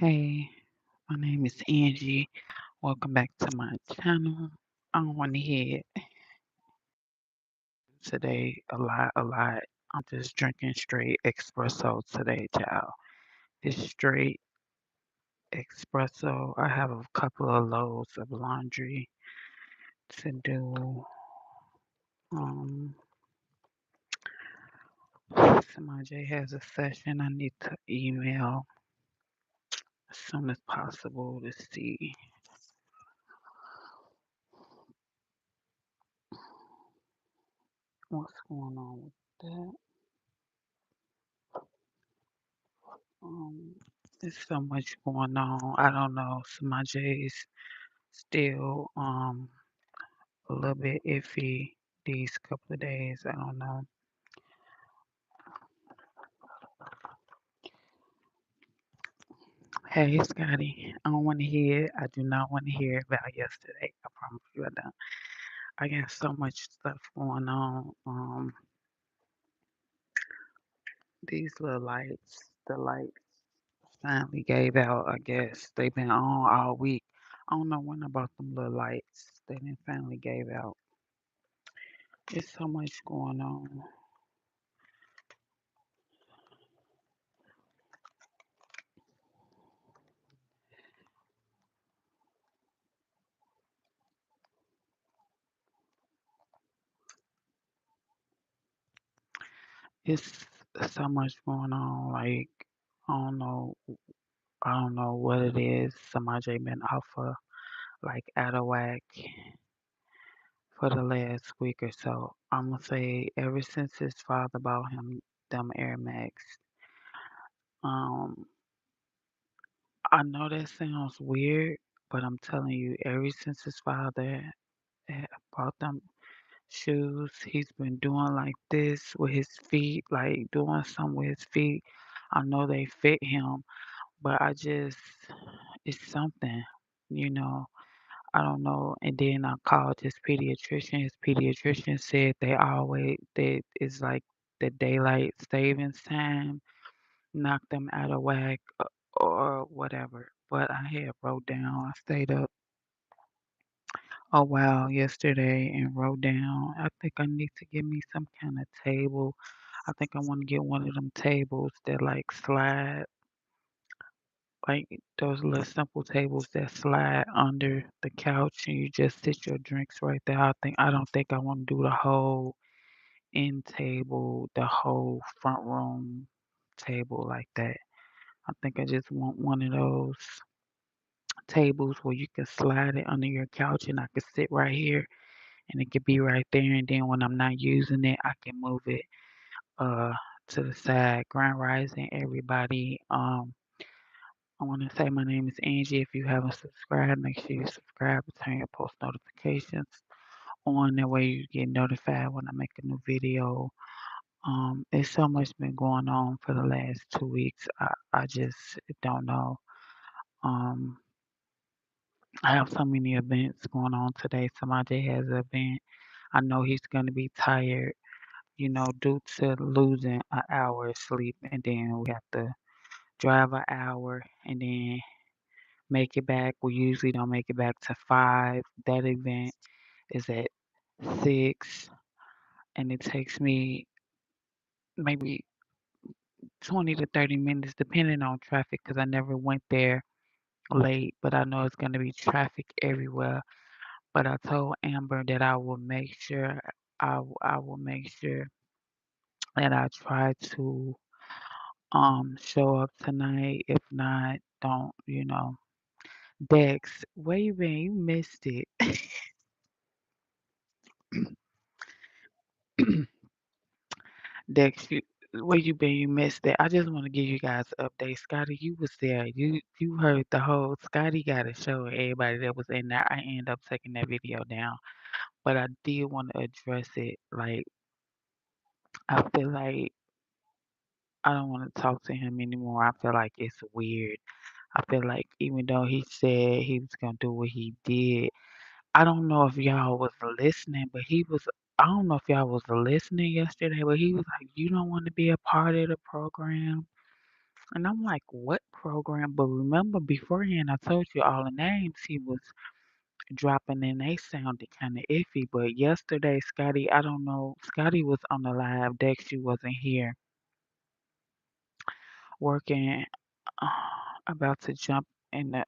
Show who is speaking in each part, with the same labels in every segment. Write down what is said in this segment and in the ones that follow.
Speaker 1: Hey, my name is Angie. Welcome back to my channel. I don't want to hear today a lot. I'm just drinking straight espresso today, child. This straight espresso. I have a couple of loads of laundry to do. Um, Samaj has a session I need to email as soon as possible to see what's going on with that. Um, there's so much going on. I don't know. Samaj is still a little bit iffy these couple of days. I don't know. Hey, Scotty. I don't want to hear it. I do not want to hear about yesterday. I promise you I don't. I got so much stuff going on. These little lights, the lights finally gave out, I guess. They've been on all week. I don't know when I bought them little lights. They then finally gave out. There's so much going on. It's so much going on. Like I don't know, I don't know what it is. Somebody been off of like out of whack for the last week or so. I'm gonna say ever since his father bought him them Air Max. Um, I know that sounds weird, but I'm telling you, ever since his father had bought them shoes, he's been doing like this with his feet, like doing something with his feet. I know they fit him, but it's something, you know. I don't know. And then I called his pediatrician. His pediatrician said that it's like the daylight savings time knocked them out of whack or whatever. But I had wrote down, I stayed up a while yesterday and wrote down, I think I need to get me some kind of table. I think I want to get one of them tables that like slide, like those little simple tables that slide under the couch and you just sit your drinks right there. I don't think I want to do the whole end table, the whole front room table like that. I think I just want one of those tables where you can slide it under your couch and I can sit right here and it could be right there and then when I'm not using it I can move it uh to the side. Grand Rising everybody. I want to say my name is Angie. If you haven't subscribed, make sure you subscribe and turn your post notifications on. That way you get notified when I make a new video. There's so much been going on for the last 2 weeks. I just don't know. Um, I have so many events going on today. Somebody has an event. I know he's going to be tired, due to losing an hour of sleep. And then we have to drive an hour and then make it back. We usually don't make it back to 5. That event is at 6, and it takes me maybe 20 to 30 minutes, depending on traffic, because I never went there late. But I know it's going to be traffic everywhere. But I told Amber that I will make sure that I try to show up tonight. If not, don't. Dex, where you been? You missed it. Dex, where you been? You missed it. I just want to give you guys an update. Scotty, you was there. You heard the whole Scotty got to show everybody that was in there. I ended up taking that video down, but I did want to address it. Like I feel like I don't want to talk to him anymore. I feel like it's weird. I feel like even though he said he was gonna do what he did, I don't know if y'all was listening, but I don't know if y'all was listening yesterday, but he was like, "You don't want to be a part of the program." And I'm like, what program? But remember beforehand, I told you all the names he was dropping in. They sounded kind of iffy. But yesterday, Scotty, I don't know, Scotty was on the live. Dexy wasn't here working, uh, about to jump in the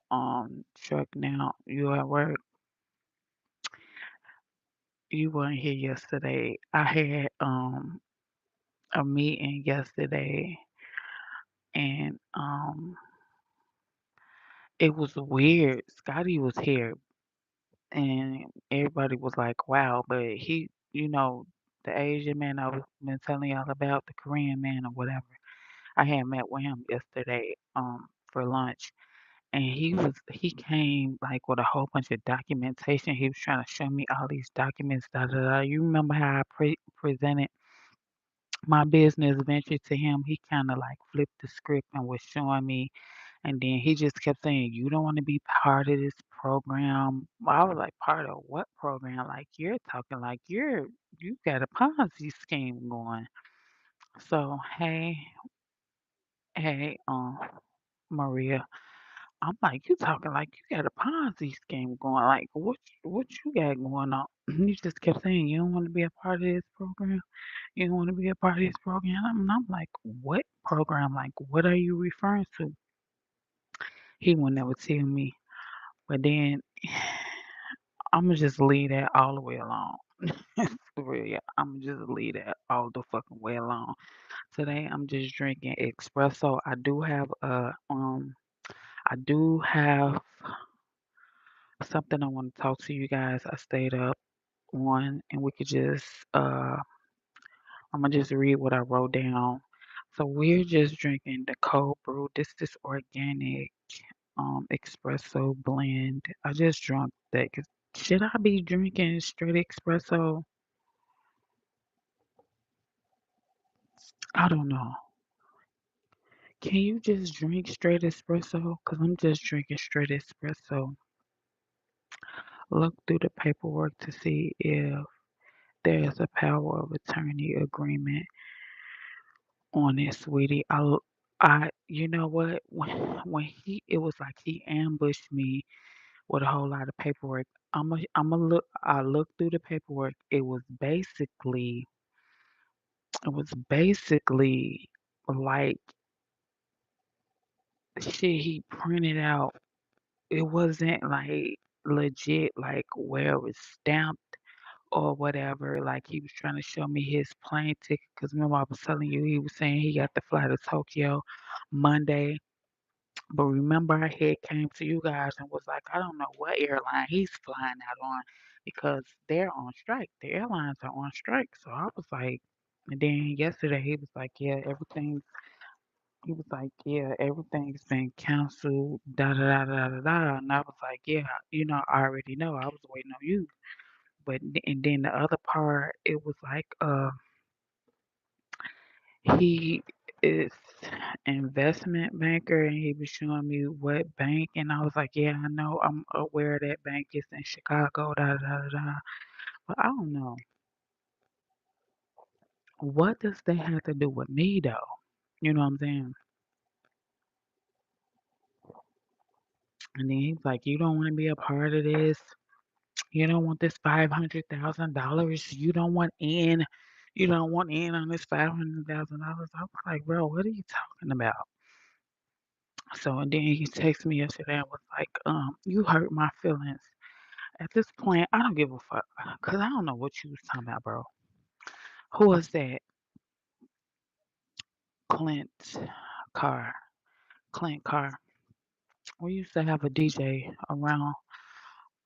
Speaker 1: truck now. You at work? You weren't here yesterday. I had a meeting yesterday, and it was weird. Scotty was here, and everybody was like, "Wow!" But he, the Asian man I was been telling y'all about, the Korean man or whatever. I had met with him yesterday for lunch, and he came like with a whole bunch of documentation. He was trying to show me all these documents. Da da da. You remember how I presented my business venture to him? He kind of like flipped the script and was showing me, and then he just kept saying, "You don't want to be part of this program." I was like, "Part of what program? Like you're talking like you got a Ponzi scheme going." So hey, Maria, I'm like, "You talking like you got a Ponzi scheme going? Like what you got going on?" He just kept saying, "You don't want to be a part of this program. You don't want to be a part of this program." And I'm like, "What program? Like what are you referring to?" He would never tell me. But then I'ma just leave that all the way alone. For real, yeah. I'ma just leave that all the fucking way alone. Today I'm just drinking espresso. I do have something I want to talk to you guys. I stayed up one and we could just I'ma just read what I wrote down. So we're just drinking the cold brew. This is organic espresso blend. I just drunk that 'cause should I be drinking straight espresso? I don't know. Can you just drink straight espresso? Because I'm just drinking straight espresso. Look through the paperwork to see if there's a power of attorney agreement on it, sweetie. You know what? When it was like he ambushed me with a whole lot of paperwork. I looked through the paperwork. It was basically like shit he printed out. It wasn't like legit, like where it was stamped or whatever. Like he was trying to show me his plane ticket. Because remember, I was telling you, he was saying he got to fly to Tokyo Monday. But remember, I had came to you guys and was like, I don't know what airline he's flying out on because they're on strike. The airlines are on strike. So I was like, and then yesterday he was like, yeah, everything's been canceled, da da da da da da. And I was like, yeah, I already know. I was waiting on you. And then the other part, it was like, he is investment banker, and he was showing me what bank, and I was like, yeah, I know, I'm aware that bank is in Chicago, da da da da. But I don't know, what does that have to do with me though? You know what I'm saying? And then he's like, you don't want to be a part of this. You don't want this $500,000. You don't want in. You don't want in on this $500,000. I was like, bro, what are you talking about? So and then he texted me yesterday and was like, you hurt my feelings. At this point, I don't give a fuck. Cause I don't know what you was talking about, bro. Who was that? Clint Carr. Clint Carr. We used to have a DJ around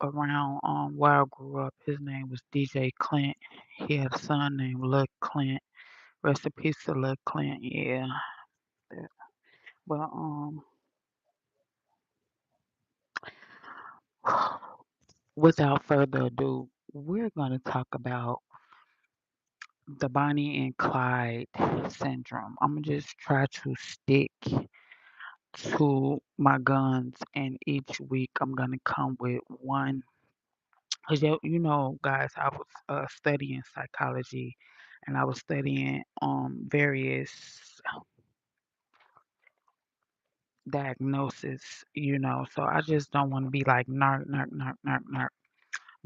Speaker 1: where I grew up. His name was DJ Clint. He had a son named Lil Clint. Rest in peace to Lil Clint. Yeah. that- But without further ado, we're gonna talk about the Bonnie and Clyde syndrome. I'm gonna just try to stick to my guns, and each week I'm gonna come with one. Cause guys, I was studying psychology, and I was studying various diagnosis, so I just don't want to be like narc, narc, narc, narc, narc,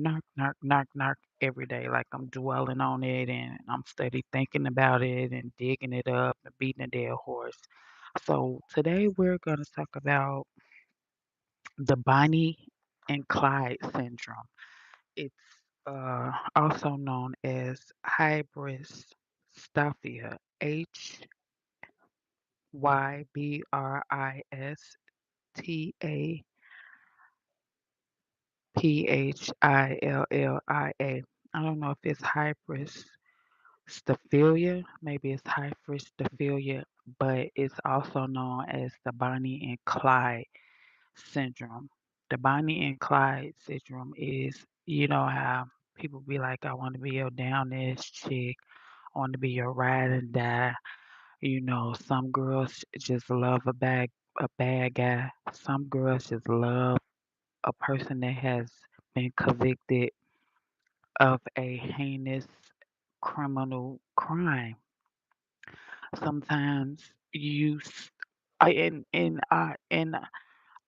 Speaker 1: narc, narc, narc, narc every day. Like I'm dwelling on it and I'm steady thinking about it and digging it up and beating a dead horse. So today we're going to talk about the Bonnie and Clyde syndrome. It's also known as Hybristophillia, Hybristophillia. I don't know if it's Hybristophillia, maybe it's Hybristophillia, but it's also known as the Bonnie and Clyde syndrome. The Bonnie and Clyde syndrome is, how people be like, I want to be your down ass chick, I want to be your ride and die. Some girls just love a bad guy. Some girls just love a person that has been convicted of a heinous criminal crime. Sometimes and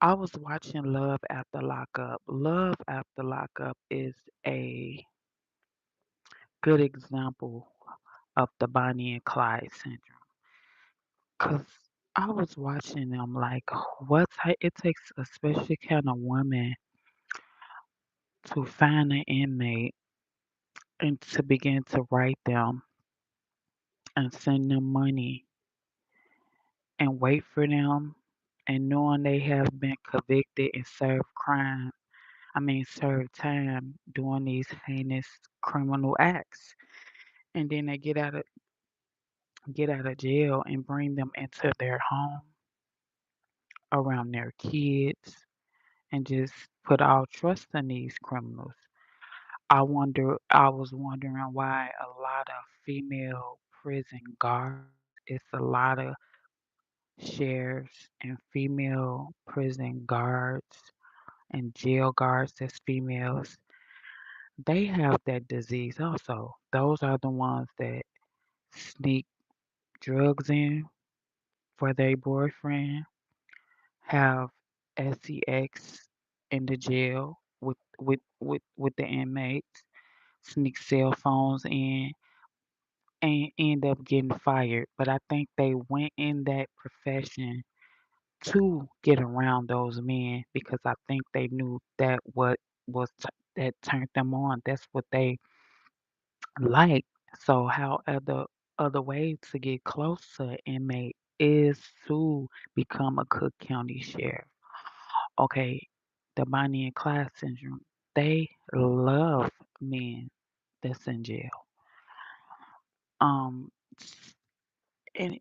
Speaker 1: I was watching Love After Lockup. Love After Lockup is a good example of the Bonnie and Clyde syndrome. Cause I was watching them like, what type? It takes a special kind of woman to find an inmate and to begin to write them and send them money and wait for them and knowing they have been convicted and served time doing these heinous criminal acts. And then they get out of jail and bring them into their home around their kids and just put all trust in these criminals. I was wondering why a lot of female prison guards, it's a lot of sheriffs and female prison guards and jail guards that's females, they have that disease also. Those are the ones that sneak drugs in for their boyfriend, have sex in the jail with the inmates, sneak cell phones in and end up getting fired. But I think they went in that profession to get around those men because I think they knew that that turned them on. That's what they like. So how other way to get close to an inmate is to become a Cook County sheriff. Okay, the Bonnie and Clyde syndrome. They love men that's in jail. Um, and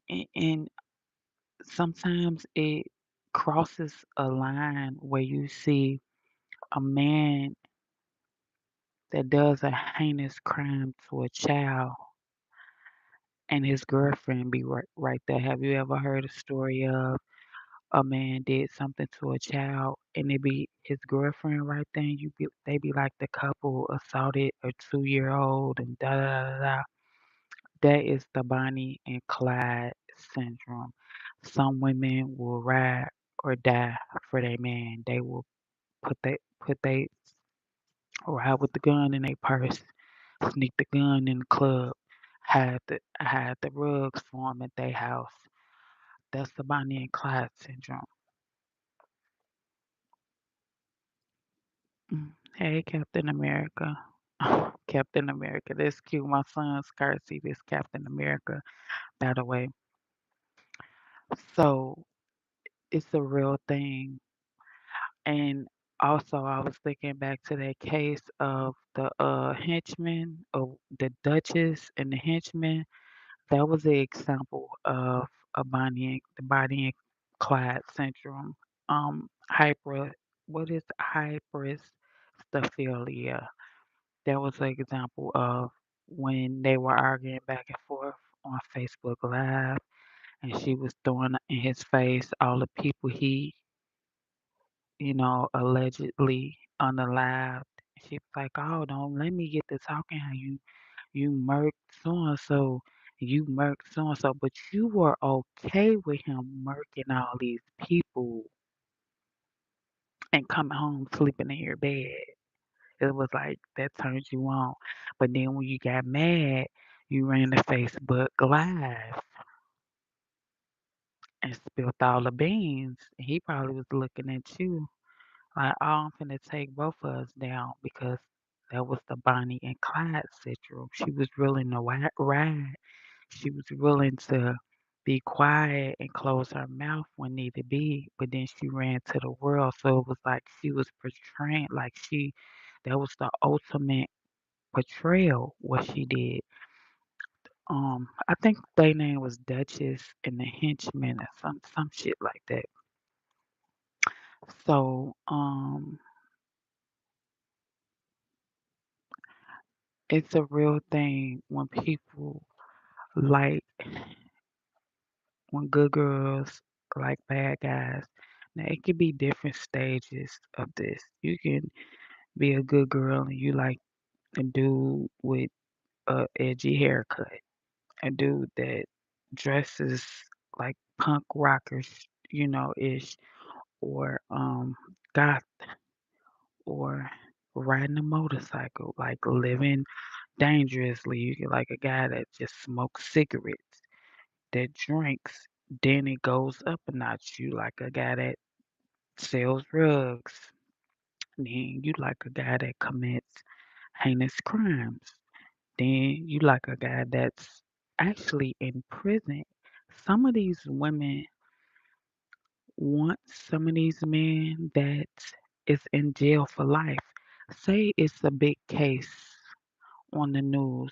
Speaker 1: sometimes it crosses a line where you see a man that does a heinous crime to a child and his girlfriend be right there. Have you ever heard a story of a man did something to a child and it be his girlfriend right there and they be like the couple assaulted a 2-year old and da da da da. That is the Bonnie and Clyde syndrome. Some women will ride or die for their man. They will put they ride with the gun in their purse, sneak the gun in the club, hide the rugs for 'em at their house. That's the Bonnie and Clyde syndrome. Hey, Captain America. Captain America. That's cute. My son's car seat is Captain America, by the way. So it's a real thing. And also, I was thinking back to that case of the henchman, of the Duchess and the henchman. That was an example of the Bonnie and Clyde syndrome. Hyper, what is hyperstaphylia? That was an example of when they were arguing back and forth on Facebook Live, and she was throwing in his face all the people he, allegedly unalived. She was like, "Oh, don't let me get to talking how you murked so and so. You murked so and so, but you were okay with him murking all these people and coming home sleeping in your bed. It was like that turned you on. But then when you got mad, you ran to Facebook Live and spilled all the beans. He probably was looking at you like, oh, I'm finna take both of us down because that was the Bonnie and Clyde syndrome. She was willing to ride. She was willing to be quiet and close her mouth when needed be, but then she ran to the world. So it was like she was portraying like that was the ultimate portrayal what she did. I think their name was Duchess and the Henchman or some shit like that. So it's a real thing when people like when good girls like bad guys. Now it could be different stages of this. You can be a good girl and you like a dude with a edgy haircut, a dude that dresses like punk rockers, ish, or goth, or riding a motorcycle, like living dangerously. You get like a guy that just smokes cigarettes, that drinks. Then it goes up a notch. You like a guy that sells drugs. Then you like a guy that commits heinous crimes. Then you like a guy that's actually in prison. Some of these women want some of these men that is in jail for life. Say it's a big case on the news.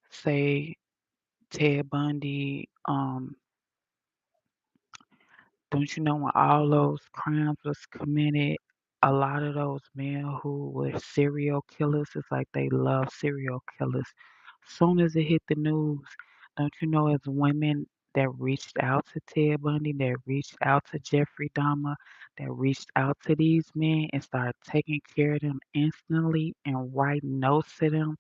Speaker 1: Say Ted Bundy, don't you know when all those crimes was committed, a lot of those men who were serial killers, it's like they love serial killers. Soon as it hit the news, don't you know as women that reached out to Ted Bundy, that reached out to Jeffrey Dahmer, that reached out to these men and started taking care of them instantly and writing notes to them?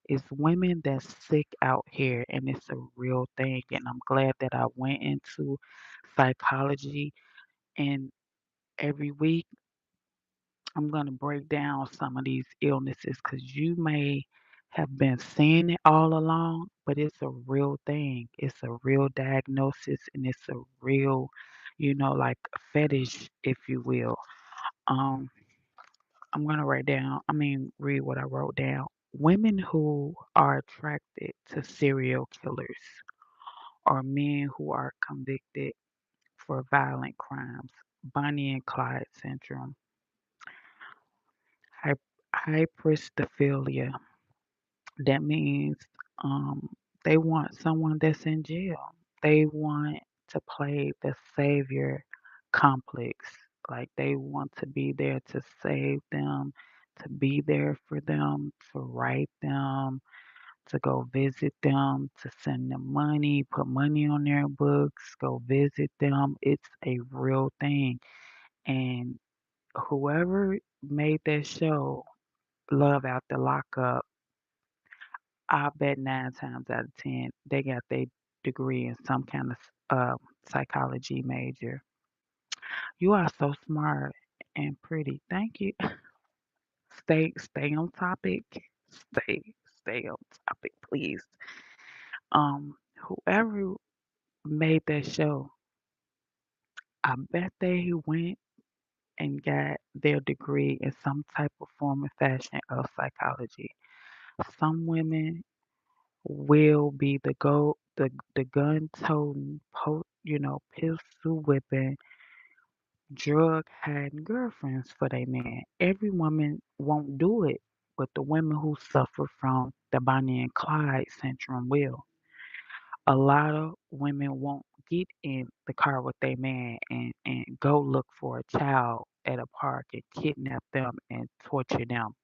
Speaker 1: It's women that's sick out here, and it's a real thing. And I'm glad that I went into psychology, and every week I'm going to break down some of these illnesses because you may have been seeing it all along, but it's a real thing. It's a real diagnosis, and it's a real, like fetish, if you will. Um, I'm going to read what I wrote down. Women who are attracted to serial killers or men who are convicted for violent crimes, Bonnie and Clyde syndrome, hy- hybristophillia. That means um, they want someone that's in jail. They want to play the savior complex. Like they want to be there to save them, to be there for them, to write them, to go visit them, to send them money, put money on their books, go visit them. It's a real thing. And whoever made that show, Love After Lockup, I bet 9 times out of 10 they got their degree in some kind of psychology major. You are so smart and pretty. Thank you. Stay on topic. Stay on topic, please. Whoever made that show, I bet they went and got their degree in some type of form or fashion of psychology. Some women will be the gun toting, pistol whipping, drug hiding girlfriends for their man. Every woman won't do it, but the women who suffer from the Bonnie and Clyde syndrome will. A lot of women won't get in the car with their man and go look for a child at a park and kidnap them and torture them.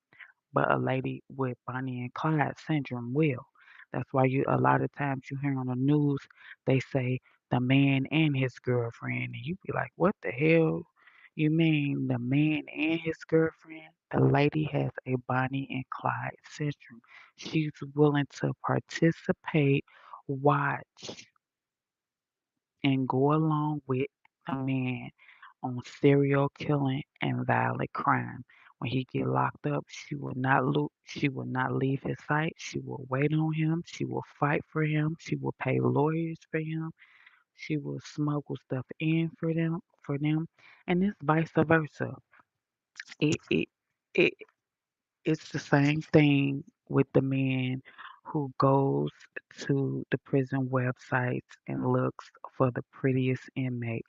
Speaker 1: But a lady with Bonnie and Clyde syndrome will. That's why a lot of times you hear on the news they say the man and his girlfriend, and you be like, what the hell? You mean the man and his girlfriend? The lady has a Bonnie and Clyde syndrome. She's willing to participate, watch, and go along with a man on serial killing and violent crime. When he get locked up, she will not leave his sight. She will wait on him. She will fight for him. She will pay lawyers for him. She will smuggle stuff in for them, and it's vice versa. It it it it's the same thing with the man who goes to the prison websites and looks for the prettiest inmate.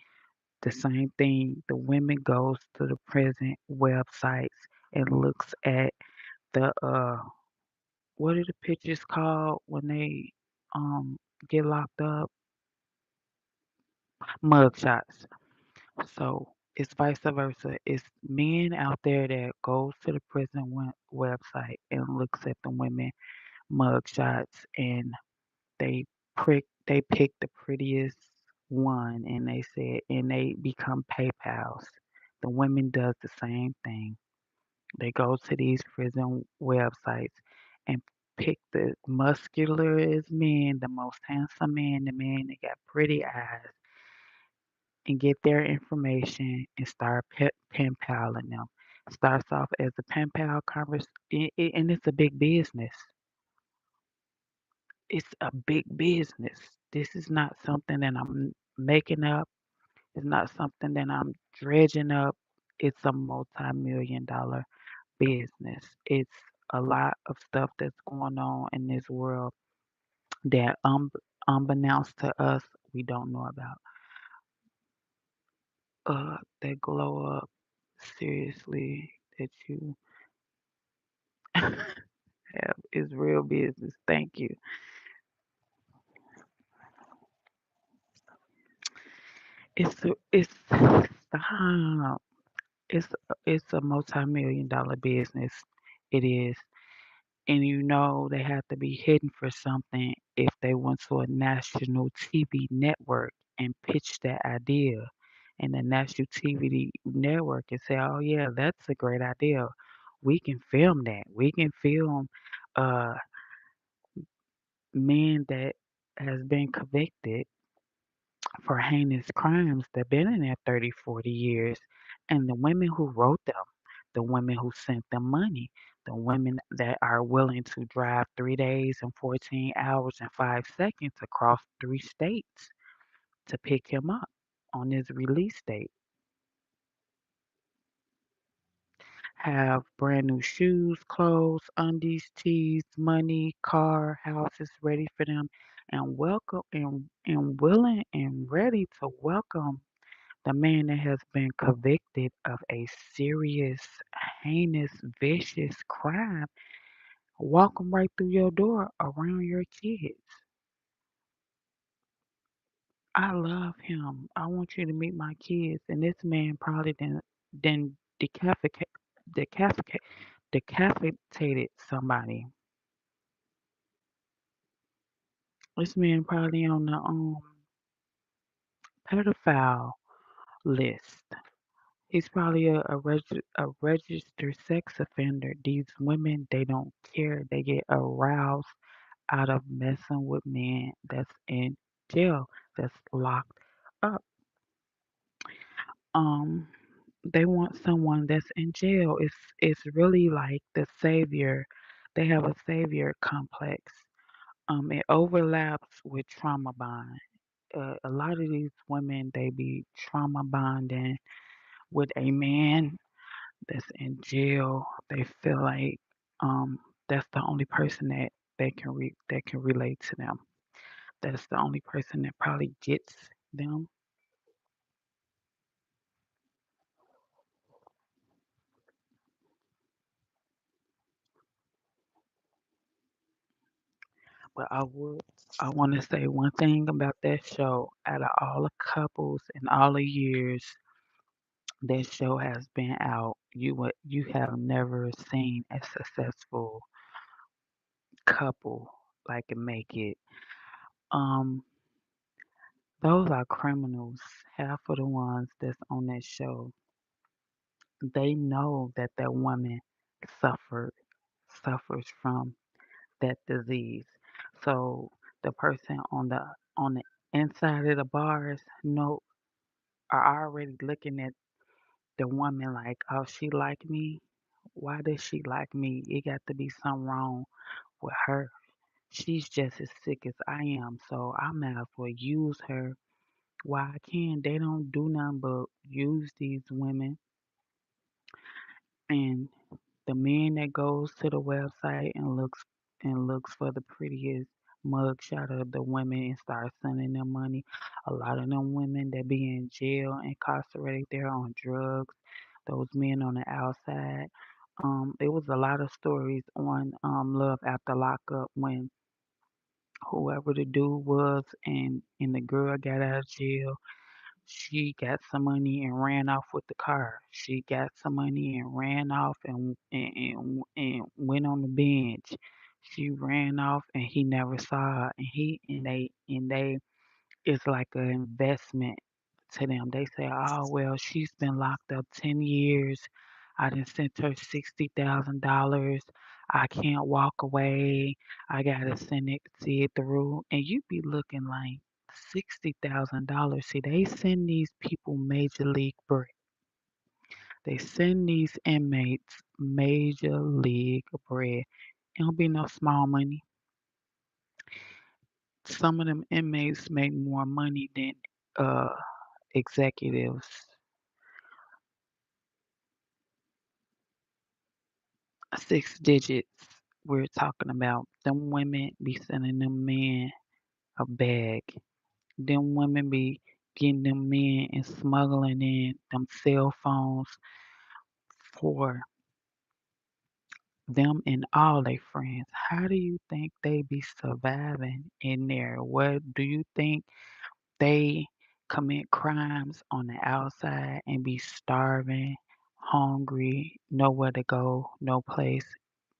Speaker 1: The same thing, the women goes to the prison websites and looks at the what are the pictures called when they um get locked up? Mugshots. So it's vice versa. It's men out there that goes to the prison website and looks at the women mugshots and they pick the prettiest one and they said and they become PayPals. The women does the same thing. They go to these prison websites and pick the muscularest men, the most handsome man, the man that got pretty eyes, and get their information and start pen paling them. Starts off as a pen pal conversation, and it's a big business. It's a big business. This is not something that I'm making up. It's not something that I'm dredging up. It's a multi-million dollar business. It's a lot of stuff that's going on in this world that unbeknownst to us, we don't know about. That glow up, seriously, that you have is real business. Thank you. Stop. It's it's a multi-million dollar business. It is. And you know they have to be hidden for something if they went to a national TV network and pitch that idea. And the national TV network can say, "Oh yeah, that's a great idea. We can film that. We can film uh men that has been convicted for heinous crimes that been in there 30, 40 years, and the women who wrote them, the women who sent them money, the women that are willing to drive 3 days and 14 hours and 5 seconds across 3 states to pick him up on his release date, have brand new shoes, clothes, undies, tees, money, car, houses ready for them, and welcome and willing and ready to welcome the man that has been convicted of a serious, heinous, vicious crime walk him right through your door around your kids. I love him. I want you to meet my kids. And this man probably then decapitate, decapitated somebody. This man probably on the pedophile list. He's probably a registered sex offender. These women, they don't care. They get aroused out of messing with men that's in jail, that's locked up. Um, they want someone that's in jail. It's really like the savior. They have a savior complex. It overlaps with trauma bond. A lot of these women they be trauma bonding with a man that's in jail. They feel like that's the only person that that can relate to them. That's the only person that probably gets them. But I want to say one thing about that show. Out of all the couples in all the years that show has been out, you have never seen a successful couple like make it. Um, those are criminals. Half of the ones that's on that show. They know that that woman suffered suffers from that disease. So the person on the inside of the bars know are already looking at the woman like, oh, she like me. Why does she like me? It got to be something wrong with her. She's just as sick as I am, so I might as well use her while I can. They don't do nothing but use these women. And the man that goes to the website and looks for the prettiest mugshot of the women and starts sending them money. A lot of them women that be in jail, incarcerated there on drugs, those men on the outside. There was a lot of stories on Love After Lockup when whoever the dude was and the girl got out of jail. She got some money and ran off with the car. She got some money and ran off and went on the bench. She ran off and he never saw her. And they it's like an investment to them. They say, oh well, she's been locked up 10 years. I done sent her $60,000. I can't walk away. I gotta see it through. And you be looking like $60,000. See, they send these people major league bread. They send these inmates major league bread. It don't be no small money. Some of them inmates make more money than uh executives. 6 digits. We're talking about them women be sending them men a bag. Them women be getting them men and smuggling in them cell phones for them and all their friends. How do you think they be surviving in there? What do you think they commit crimes on the outside and be starving, hungry, nowhere to go, no place,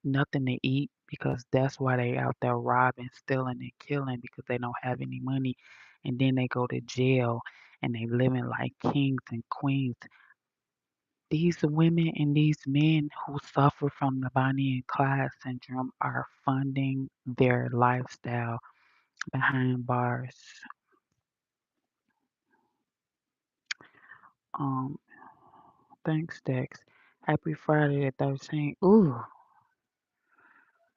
Speaker 1: nothing to eat because that's why they out there robbing, stealing, and killing because they don't have any money, and then they go to jail and they living like kings and queens. These women and these men who suffer from the Bonnie and Clyde syndrome are funding their lifestyle behind bars. Um, Thanks, Dex. Happy Friday the 13th. Ooh,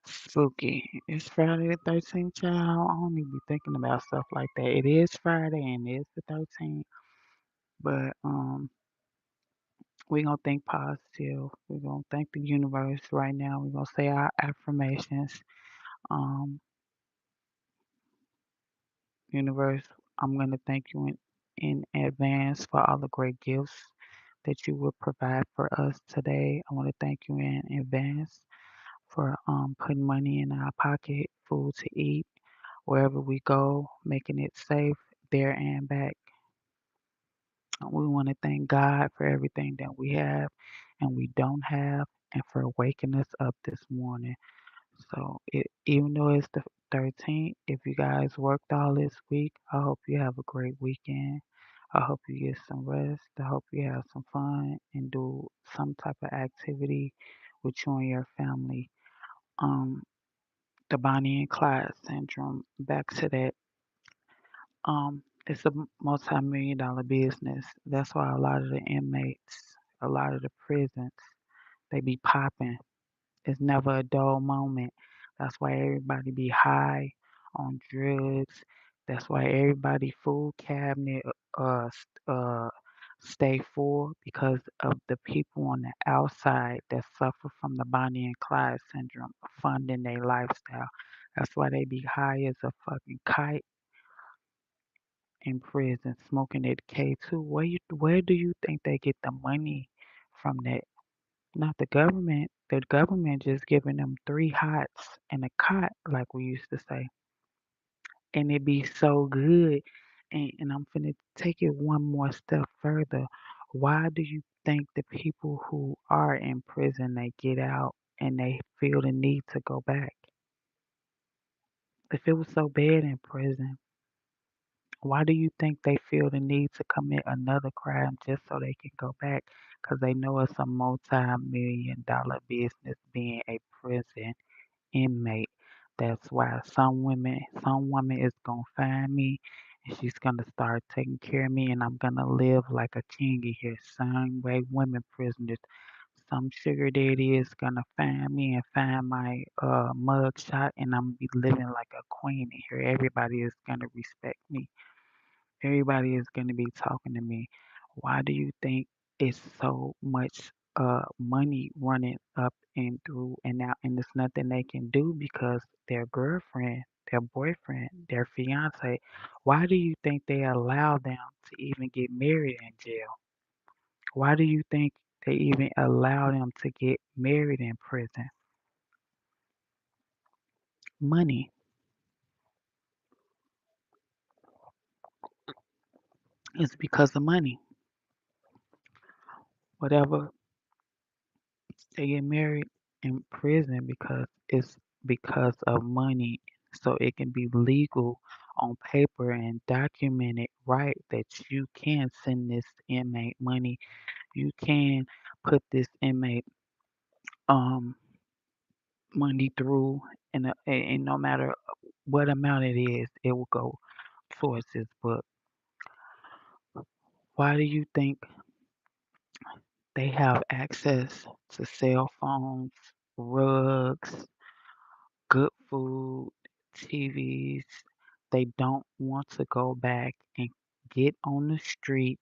Speaker 1: spooky. It's Friday the 13th, child. I don't even be thinking about stuff like that. It is Friday and it's the 13th. But we're gonna think positive. We're gonna thank the universe right now. We're gonna say our affirmations. Um, Universe, I'm gonna thank you in advance for all the great gifts that you will provide for us today. I want to thank you in advance for putting money in our pocket, food to eat, wherever we go, making it safe there and back. We want to thank God for everything that we have and we don't have, and for waking us up this morning. So, even though it's the 13th, if you guys worked all this week, I hope you have a great weekend. I hope you get some rest. I hope you have some fun and do some type of activity with you and your family. Um, the Bonnie and Clyde syndrome. Back to that. It's a multi-million dollar business. That's why a lot of the inmates, a lot of the prisons, they be popping. It's never a dull moment. That's why everybody be high on drugs. That's why everybody food cabinet stay full because of the people on the outside that suffer from the Bonnie and Clyde syndrome funding their lifestyle. That's why they be high as a fucking kite in prison smoking that K2. Where do you think they get the money from that? Not the government. The government just giving them 3 hots and a cot, like we used to say. And it be so good. And I'm finna take it one more step further. Why do you think the people who are in prison they get out and they feel the need to go back? If it was so bad in prison, why do you think they feel the need to commit another crime just so they can go back? because they know it's a multi-million dollar business being a prison inmate. That's why some woman is gonna find me and she's gonna start taking care of me and I'm gonna live like a king in here. Same way women prisoners. Some sugar daddy is gonna find me and find my mug shot and I'm be living like a queen in here. Everybody is gonna respect me. Everybody is going to be talking to me. Why do you think it's so much money running up and through and out, and there's nothing they can do because their girlfriend, their boyfriend, their fiance, why do you think they allow them to even get married in jail? Why do you think they even allow them to get married in prison? Money. It's because of money. Whatever. They get married in prison because it's because of money, so it can be legal on paper and documented right that you can send this inmate money. You can put this inmate um money through, and no matter what amount it is, it will go towards this. But why do you think they have access to cell phones, rugs, good food, TVs? They don't want to go back and get on the street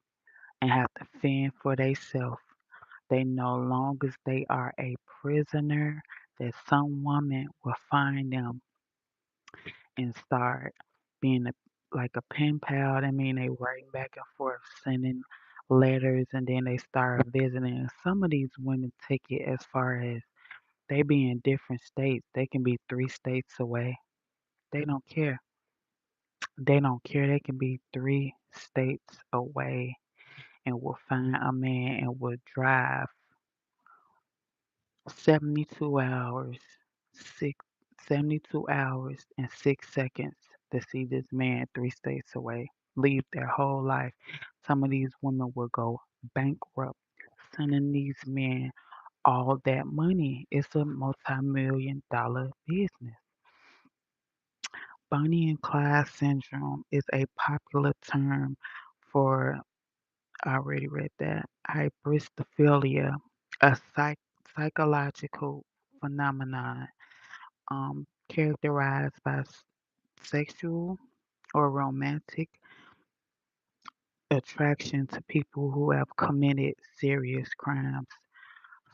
Speaker 1: and have to fend for themselves. They know long as they are a prisoner, that some woman will find them and start being like a pen pal. I mean, they writing back and forth, sending letters, and then they start visiting. And some of these women take it as far as they be in different states. They can be 3 states away. They don't care. They don't care. They can be 3 states away and will find a man and will drive 72 hours, six, 72 hours and 6 seconds to see this man 3 states away. Leave their whole life. Some of these women will go bankrupt sending these men all that money. It's a multi-million dollar business. Bonnie and Clyde syndrome is a popular term for, I already read that, hybristophillia, a psychological phenomenon characterized by sexual or romantic attraction to people who have committed serious crimes.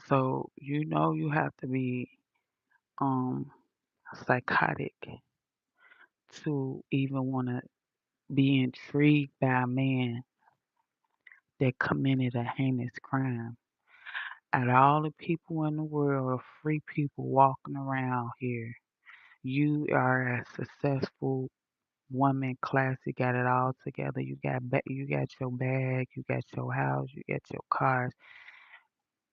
Speaker 1: So you know you have to be um psychotic to even want to be intrigued by a man that committed a heinous crime. Out of all the people in the world, free people walking around here, you are a successful woman, classy, got it all together. You got your bag, you got your house, you got your cars.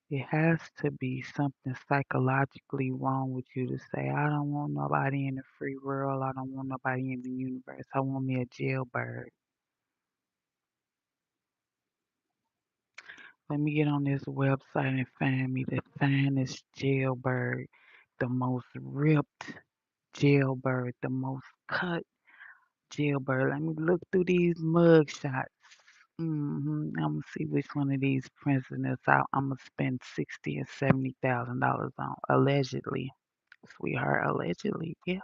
Speaker 1: It has to be something psychologically wrong with you to say, I don't want nobody in the free world. I don't want nobody in the universe. I want me a jailbird. Let me get on this website and find me the finest jailbird, the most ripped jailbird, the most cut jailbird. Let me look through these mug shots. I'm gonna see which one of these prisoners I'm gonna spend 60 or $70,000 on. Allegedly, sweetheart. Allegedly, yeah,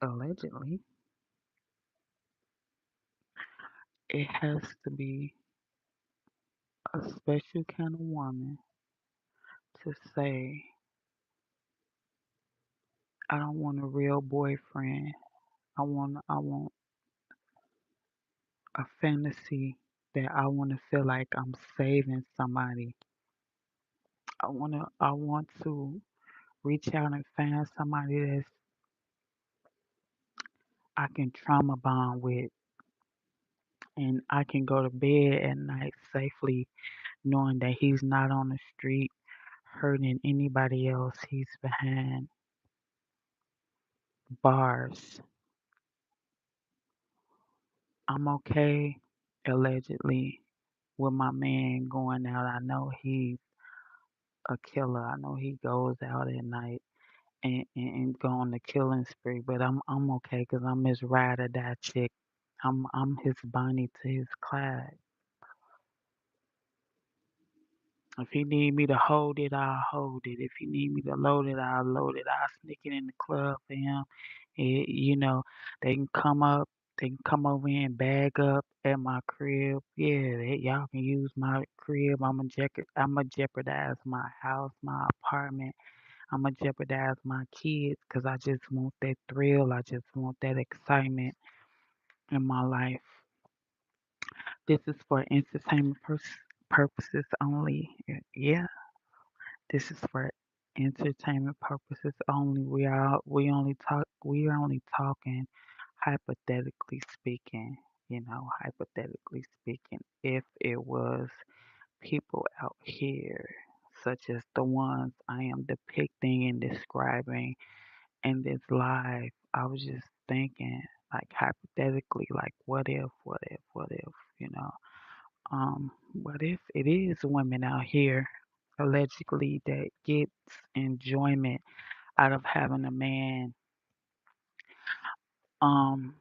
Speaker 1: allegedly. It has to be a special kind of woman to say, I don't want a real boyfriend. I want a fantasy that I want to feel like I'm saving somebody. I want to reach out and find somebody that I can trauma bond with, and I can go to bed at night safely knowing that he's not on the street hurting anybody else. He's behind bars. I'm okay, allegedly. with my man going out. I know he's a killer. I know he goes out at night and go on the killing spree. But I'm okay because I'm his ride or die chick. I'm his Bonnie to his Clyde. If he need me to hold it, I'll hold it. If he need me to load it, I'll load it. I'll sneak it in the club for him. You know, they can come up, they can come over here and bag up at my crib. Yeah, y'all can use my crib. I'ma jeopardize my house, my apartment. I'ma jeopardize my kids because I just want that thrill. I just want that excitement in my life. This is for entertainment purposes only. Yeah, this is for entertainment purposes only. We are only talking hypothetically speaking, hypothetically speaking, if it was people out here such as the ones I am depicting and describing in this live, I was just thinking like hypothetically, like what if, you know. What if it is women out here allegedly that gets enjoyment out of having a man? Um,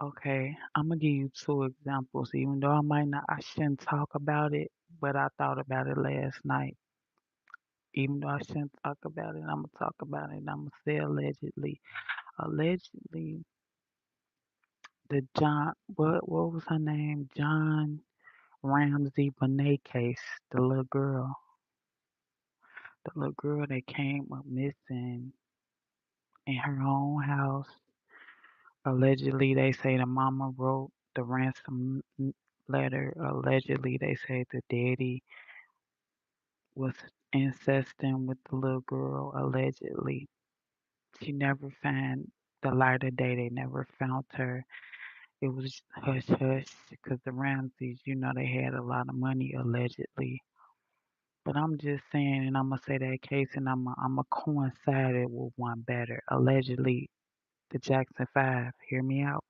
Speaker 1: okay, I'm gonna give you two examples, even though I shouldn't talk about it, but I thought about it last night. Even though I shouldn't talk about it, I'm gonna talk about it. I'm gonna say allegedly. Allegedly, what was her name? John Ramsey Bonet case. The little girl that came up missing in her own house. Allegedly, they say the mama wrote the ransom letter. Allegedly, they say the daddy was incesting with the little girl. Allegedly, she never found the light of day. They never found her. It was hush hush because the Ramseys, they had a lot of money allegedly. But I'm just saying, and I'm gonna say that case, and I'm gonna coincide it with one better. Allegedly, the Jackson Five. Hear me out.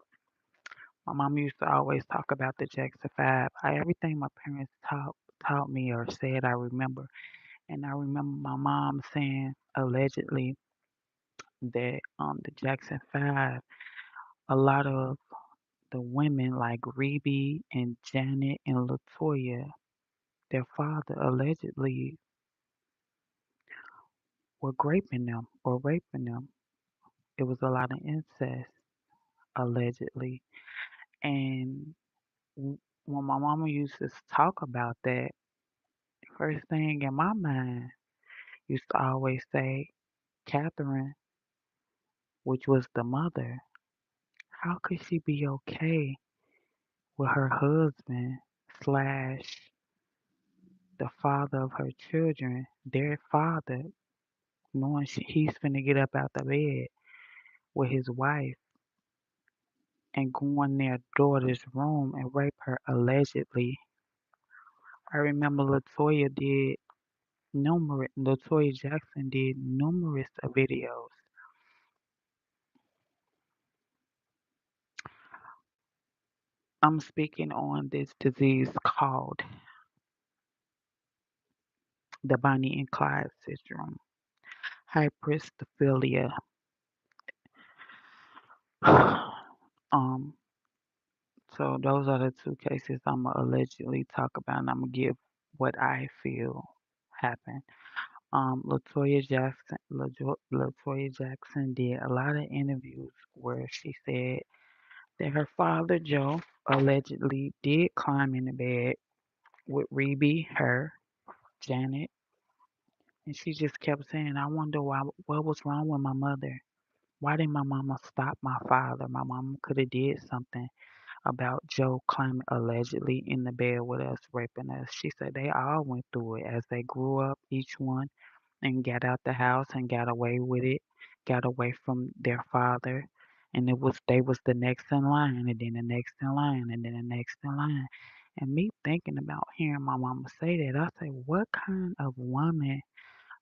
Speaker 1: My mom used to always talk about the Jackson Five. Everything my parents taught me or said, I remember. And I remember my mom saying allegedly that the Jackson Five, a lot of the women like Rebe and Janet and Latoya, their father allegedly were raping them or raping them. It was a lot of incest allegedly. And when my mama used to talk about that, first thing in my mind used to always say, Catherine, which was the mother, how could she be okay with her husband slash the father of her children, their father, knowing he's finna get up out the bed with his wife and go in their daughter's room and rape her allegedly. I remember Latoya Jackson did numerous videos. I'm speaking on this disease called the Bonnie and Clyde syndrome, Hybristophillia. um, so those are the two cases I'm gonna allegedly talk about, and I'm gonna give what I feel happened. Latoya Jackson did a lot of interviews where she said that her father Joe allegedly did climb in the bed with Rebe, her, Janet, and she just kept saying, "I wonder what was wrong with my mother. Why didn't my mama stop my father? My mama could have did something about Joe climbing allegedly in the bed with us, raping us." She said they all went through it as they grew up, each one, and got out the house and got away with it, got away from their father. And they was the next in line, and then the next in line, and then the next in line. And me thinking about hearing my mama say that, I say, what kind of woman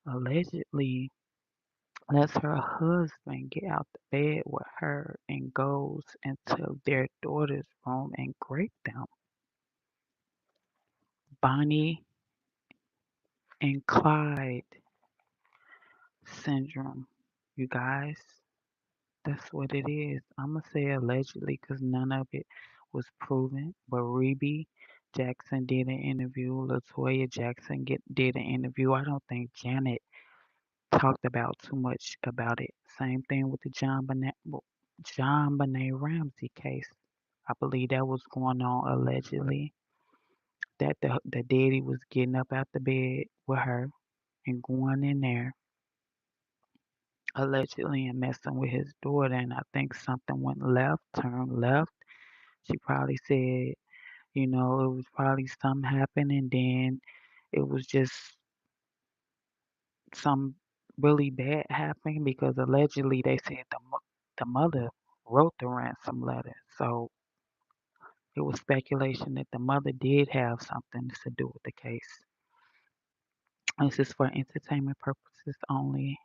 Speaker 1: allegedly lets her husband get out the bed with her and goes into their daughter's room and grape them. Bonnie and Clyde syndrome, you guys. That's what it is. I'm gonna say allegedly because none of it was proven. But Reby Jackson did an interview. Latoya Jackson did an interview. I don't think Janet talked about too much about it. Same thing with the John Benet Ramsey case. I believe that was going on allegedly. That the daddy was getting up out the bed with her and going in there allegedly and messing with his daughter. And I think something went left, turned left. She probably said, it was probably something happened, and then it was just some really bad happened because allegedly they said the mother wrote the ransom letter. So it was speculation that the mother did have something to do with the case. This is for entertainment purposes only.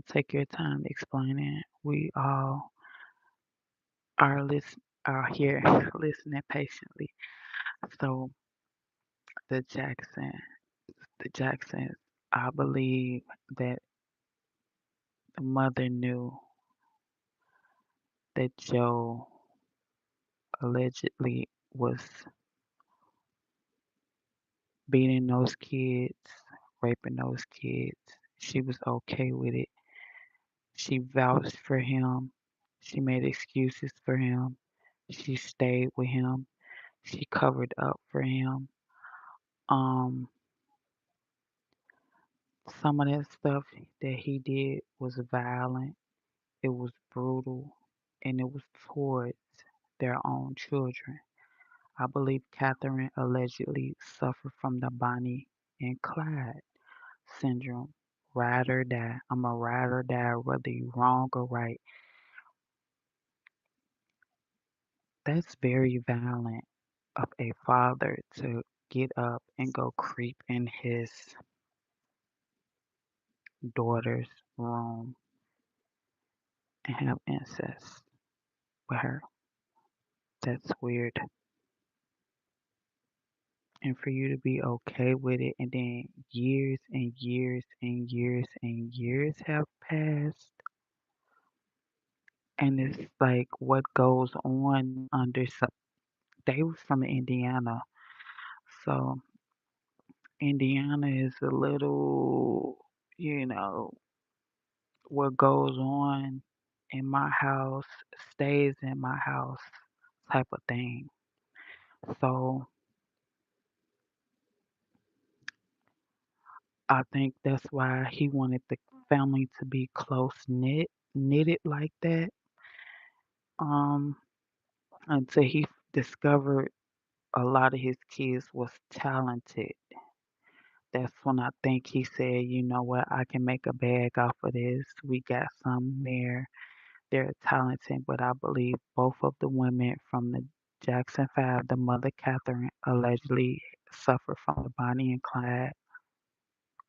Speaker 1: Take your time explaining. We all are are here listening patiently. So the Jackson, the Jacksons, I believe that the mother knew that Joe allegedly was beating those kids, raping those kids. She was okay with it. She vouched for him. She made excuses for him. She stayed with him. She covered up for him. Um, some of that stuff that he did was violent. It was brutal, and it was towards their own children. I believe Catherine allegedly suffered from the Bonnie and Clyde syndrome. Ride or die. I'm a ride or die, whether you're wrong or right. That's very violent of a father to get up and go creep in his daughter's room and have incest with her. That's weird. And for you to be okay with it, and then years and years and years and years have passed, and it's like what goes on under some. They was from Indiana, so Indiana is a little, you know, what goes on in my house stays in my house type of thing. So I think that's why he wanted the family to be close knitted like that. Um, until he discovered a lot of his kids was talented. That's when I think he said, you know what, I can make a bag off of this. We got some there. They're talented, but I believe both of the women from the Jackson Five, the mother Catherine, allegedly suffered from the Bonnie and Clyde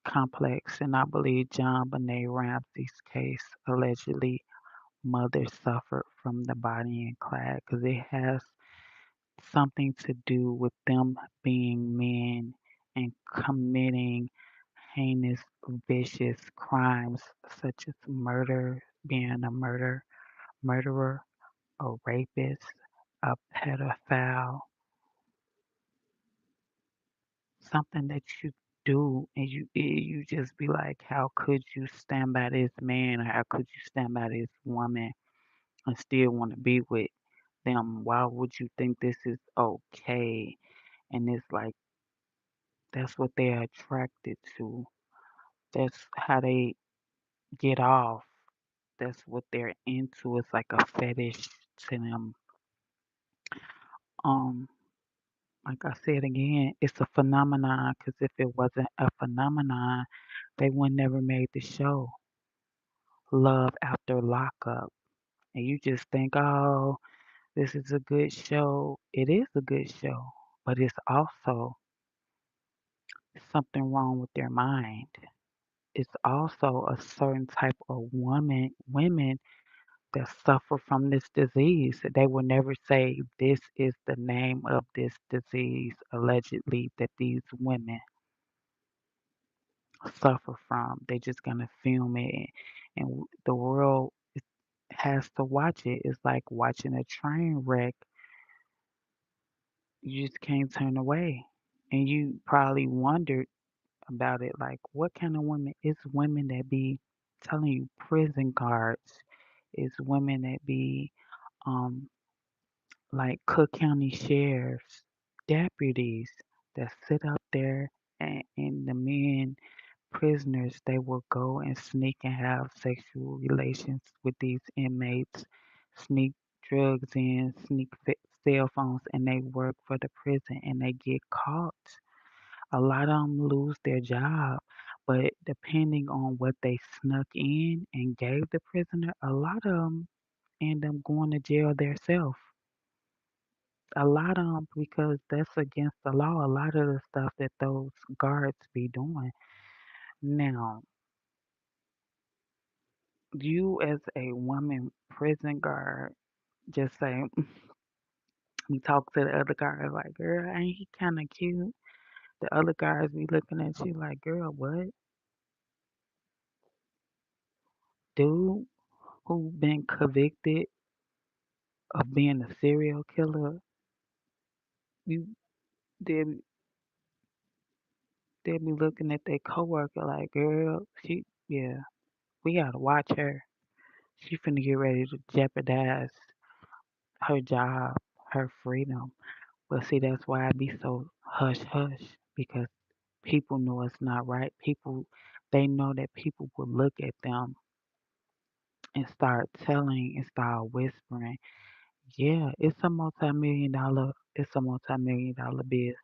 Speaker 1: complex, and I believe John Benet Ramsey's case allegedly mother suffered from the Bonnie and Clyde because it has something to do with them being men and committing heinous, vicious crimes such as murder, being a murderer, a rapist, a pedophile, something that you do and you just be like, how could you stand by this man or how could you stand by this woman and still want to be with them? Why would you think this is okay? And it's like that's what they're attracted to. That's how they get off. That's what they're into. It's like a fetish to them. Um, like I said again, it's a phenomenon. Because if it wasn't a phenomenon, they would never made the show Love After Lockup. And you just think, oh, this is a good show. It is a good show, but it's also something wrong with their mind. it's also a certain type of women that suffer from this disease. They will never say this is the name of this disease allegedly that these women suffer from. They're just gonna film it, and the world has to watch it. It's like watching a train wreck. You just can't turn away. And you probably wondered about it, like what kind of women? It's women that be telling you prison guards. It's women that be um like Cook County sheriffs, deputies that sit up there and the men prisoners, they will go and sneak and have sexual relations with these inmates, sneak drugs in, sneak cell phones, and they work for the prison and they get caught. A lot of them lose their job, but depending on what they snuck in and gave the prisoner, a lot of them end up going to jail themselves. A lot of them, because that's against the law, a lot of the stuff that those guards be doing. Now, you as a woman prison guard, just say, you talk to the other guards like, girl, ain't he kind of cute? The other guys be looking at you like, girl, what? Dude who been convicted of being a serial killer, you they they be looking at their coworker like, girl, yeah, we gotta watch her. She finna get ready to jeopardize her job, her freedom. But see, that's why I be so hush hush because people know it's not right. People, they know that people will look at them and start telling and start whispering. Yeah, it's a multi-million dollar business.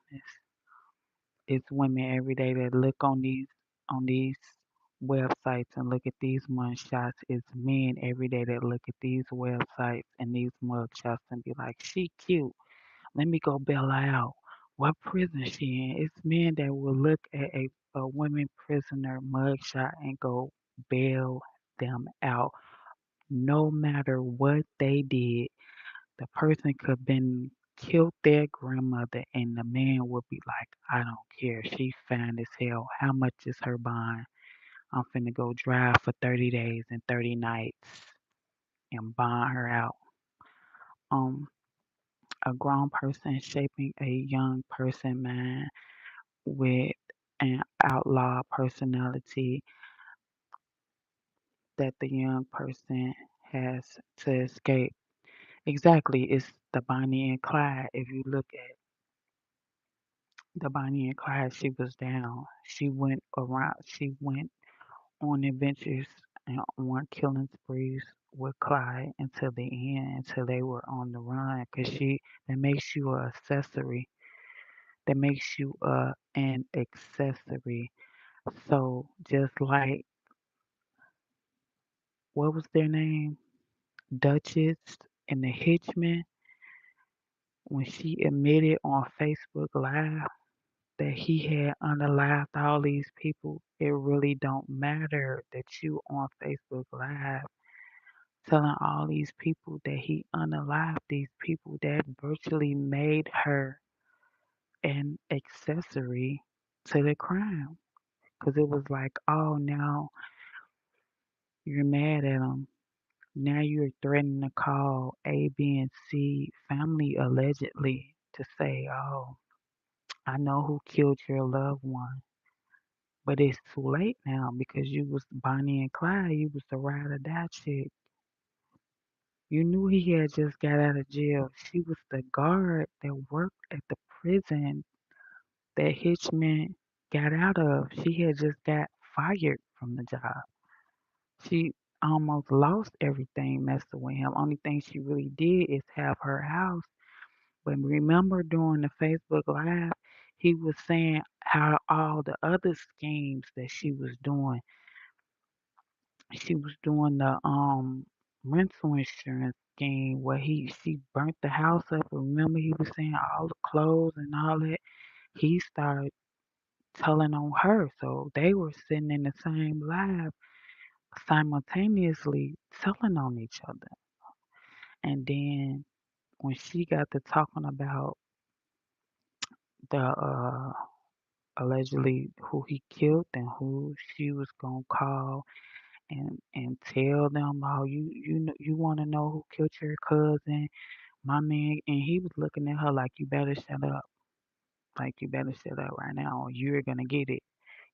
Speaker 1: It's women every day that look on these websites and look at these mug shots. It's men every day that look at these websites and these mug shots and be like, she cute. Let me go bail her out. What prison she in? It's men that will look at a women prisoner mugshot and go bail them out. No matter what they did, the person could been killed their grandmother and the man would be like, I don't care. She fine as hell. How much is her bond? I'm finna go drive for 30 days and 30 nights and bond her out. Um, a grown person shaping a young person mind with an outlaw personality that the young person has to escape. Exactly, it's the Bonnie and Clyde. If you look at the Bonnie and Clyde, she was down. She went on adventures and on killing sprees with Clyde until the end, until they were on the run. Cause that makes you a accessory. That makes you an accessory. So just like what was their name? Duchess and the Hitchman, when she admitted on Facebook Live that he had unalived all these people, it really don't matter that you on Facebook Live telling all these people that he unalived these people that virtually made her an accessory to the crime. Because it was like, oh, now you're mad at him. Now you're threatening to call A, B, and C family allegedly to say, oh, I know who killed your loved one. But it's too late now because you was Bonnie and Clyde. You was the ride or die chick. You knew he had just got out of jail. She was the guard that worked at the prison that Hitchman got out of. She had just got fired from the job. She almost lost everything messing with him. Only thing she really did is have her house. But remember during the Facebook Live, he was saying how all the other schemes that she was doing the rental insurance scheme where she burnt the house up. Remember he was saying all the clothes and all that. He started telling on her. So they were sitting in the same lab simultaneously telling on each other. And then when she got to talking about the allegedly who he killed and who she was gonna call and tell them, oh, you want to know who killed your cousin, my man, and he was looking at her like, you better shut up, like you better shut up right now, or you're gonna get it.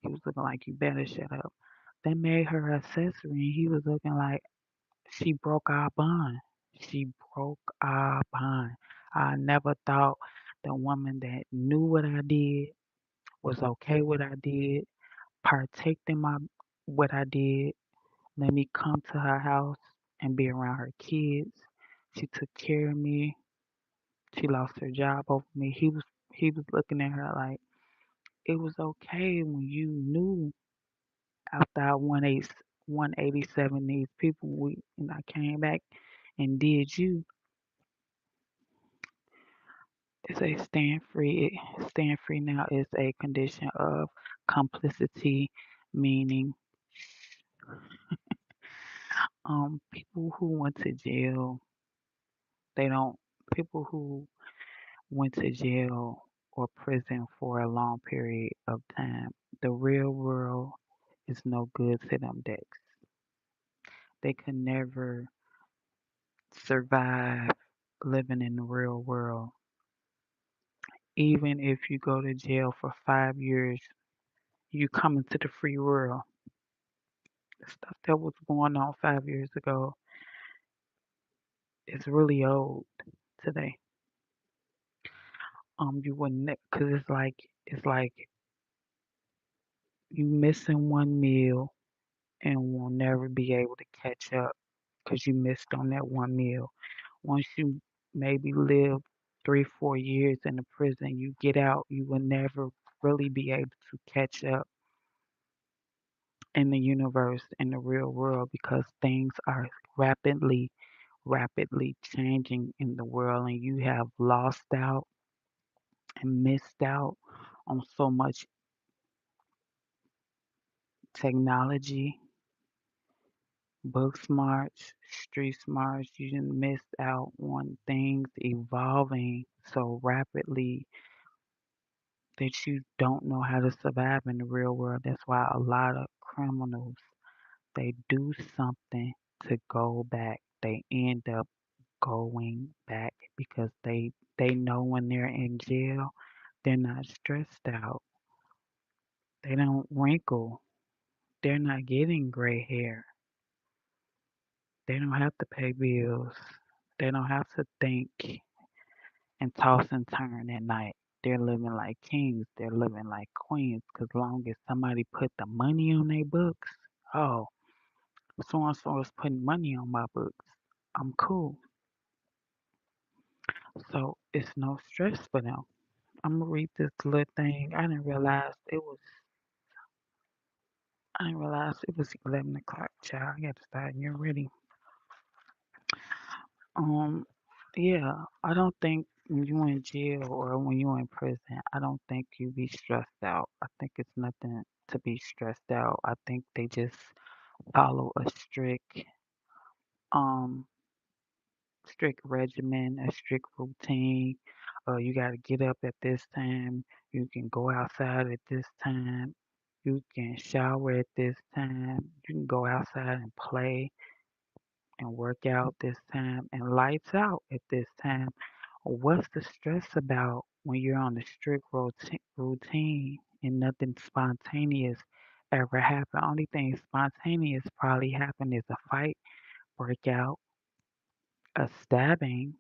Speaker 1: He was looking like, you better shut up. They made her accessory, and he was looking like, she broke our bond. She broke our bond. I never thought the woman that knew what I did was okay what I did, partaked in my what I did, let me come to her house and be around her kids. She took care of me. She lost her job over me. He was looking at her like it was okay when you knew after I 187 these people we and I came back and did you. It's a stand free. Stand free now is a condition of complicity, meaning people who went to jail, they don't people who went to jail or prison for a long period of time, the real world is no good to them decks. They could never survive living in the real world. Even if you go to jail for 5 years, you come into the free world. The stuff that was going on 5 years ago is really old today. You wouldn't, cause it's like you missing one meal and will never be able to catch up because you missed on that one meal. Once you maybe live 3, 4 years in the prison, you get out, you will never really be able to catch up in the universe, in the real world, because things are rapidly, rapidly changing in the world, and you have lost out and missed out on so much technology, book smarts, street smarts. You didn't miss out on things evolving so rapidly that you don't know how to survive in the real world. That's why a lot of criminals they do something to go back. They end up going back because they know when they're in jail, they're not stressed out. They don't wrinkle. They're not getting gray hair. They don't have to pay bills. They don't have to think and toss and turn at night. They're living like kings. They're living like queens. Cause long as somebody put the money on their books, oh, so and so is putting money on my books. I'm cool. So it's no stress for them. I'm gonna read this little thing. I didn't realize it was 11 o'clock, child. I gotta start getting ready. Um, yeah, I don't think when you in jail or when you in prison, I don't think you be stressed out. I think it's nothing to be stressed out. I think they just follow a um, strict regimen, a strict routine. You got to get up at this time. You can go outside at this time. You can shower at this time. You can go outside and play and work out this time and lights out at this time. What's the stress about when you're on a strict routine and nothing spontaneous ever happen? Only thing spontaneous probably happen is a fight break out, a stabbing,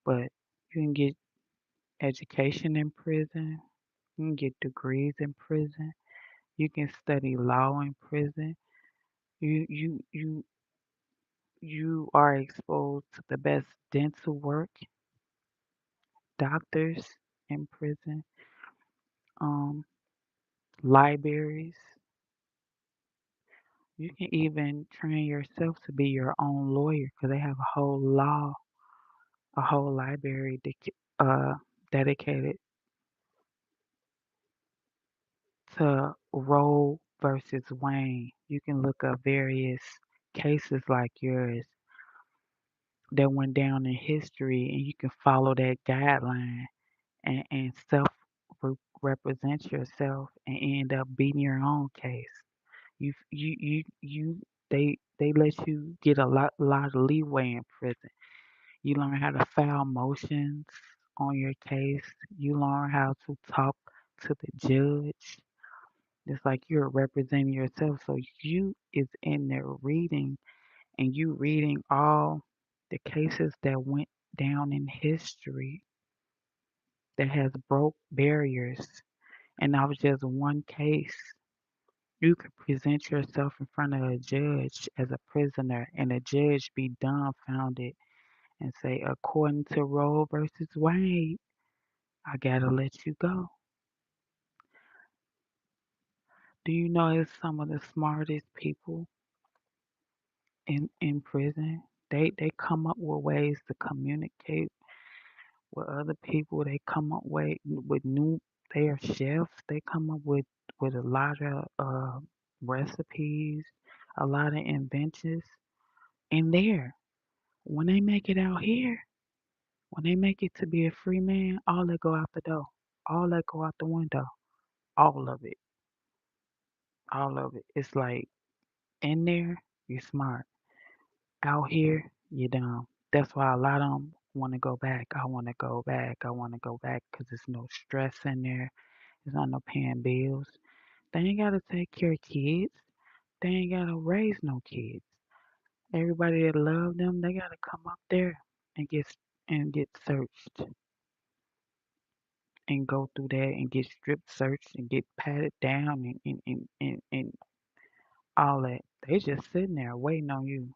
Speaker 1: but you can get education in prison, you can get degrees in prison, you can study law in prison. You are exposed to the best dental work, doctors in prison, um, libraries. You can even train yourself to be your own lawyer because they have a whole library dedicated to Roe versus Wayne. You can look up various cases like yours that went down in history, and you can follow that guideline and self represent yourself and end up beating your own case. You they let you get a lot of leeway in prison. You learn how to file motions on your case. You learn how to talk to the judge. It's like you're representing yourself. So you is in there reading, and you reading all the cases that went down in history that has broke barriers. And that was just one case. You could present yourself in front of a judge as a prisoner, and a judge be dumbfounded and say, according to Roe versus Wade, I gotta let you go. Do you know it's some of the smartest people in prison? They come up with ways to communicate with other people. They come up with new. They are chefs. They come up with a lot of recipes, a lot of inventions. And there, when they make it out here, when they make it to be a free man, all that go out the door, all that go out the window, all of it, all of it. It's like in there, you're smart. Out here, you're dumb. That's why a lot of them want to go back. I want to go back. I want to go back because there's no stress in there. There's not no paying bills. They ain't got to take care of kids. They ain't got to raise no kids. Everybody that love them, they got to come up there and get searched and go through that and get strip searched and get patted down and all that. They just sitting there waiting on you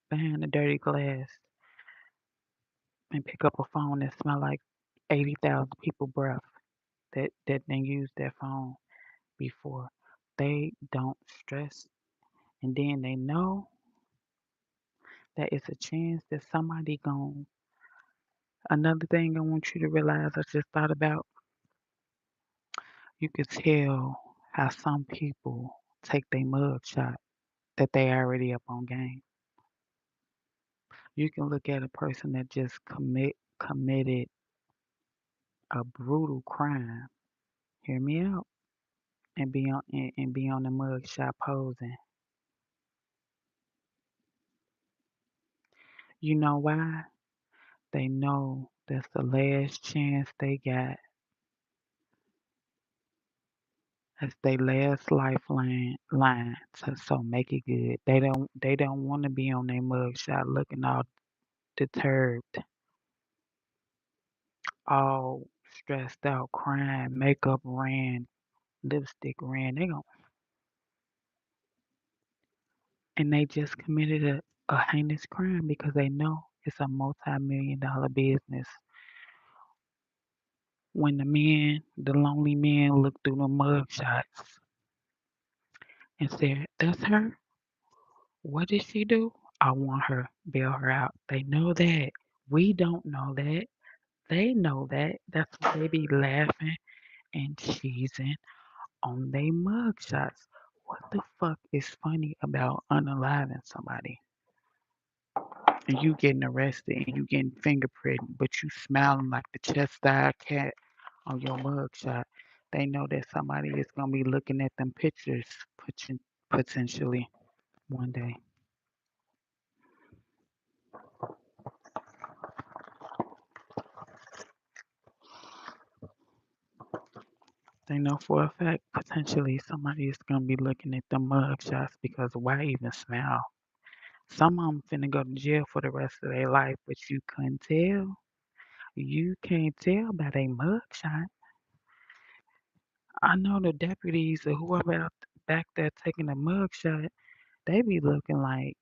Speaker 1: behind the dirty glass and pick up a phone that smell like 80,000 people breath that then use that phone before. They don't stress, and then they know that it's a chance that somebody gon' another thing I want you to realize I just thought about, you could tell how some people take their mug shot that they already up on game. You can look at a person that just committed a brutal crime, hear me out, and be on the mug shot posing. You know why? They know that's the last chance they got. That's their last lifeline line. So make it good. They don't want to be on their mug shot looking all deterred, all stressed out, crying, makeup ran, lipstick ran. And they just committed a heinous crime because they know it's a multi-million-dollar business. When the lonely man looked through the mug shots and said, "That's her. What did she do? I want her. Bail her out." They know that. We don't know that. They know that. That's why they be laughing and cheesing on they mug shots. What the fuck is funny about unaliving somebody? And you getting arrested and you getting fingerprinted, but you smiling like the chest-eyed cat on your mugshot. They know that somebody is gonna be looking at them pictures potentially one day. They know for a fact potentially somebody is gonna be looking at them mugshots because why even smile? Some of them finna go to jail for the rest of their life, but you couldn't tell. You can't tell by their mugshot. I know the deputies or whoever out back there taking the mugshot, they be looking like,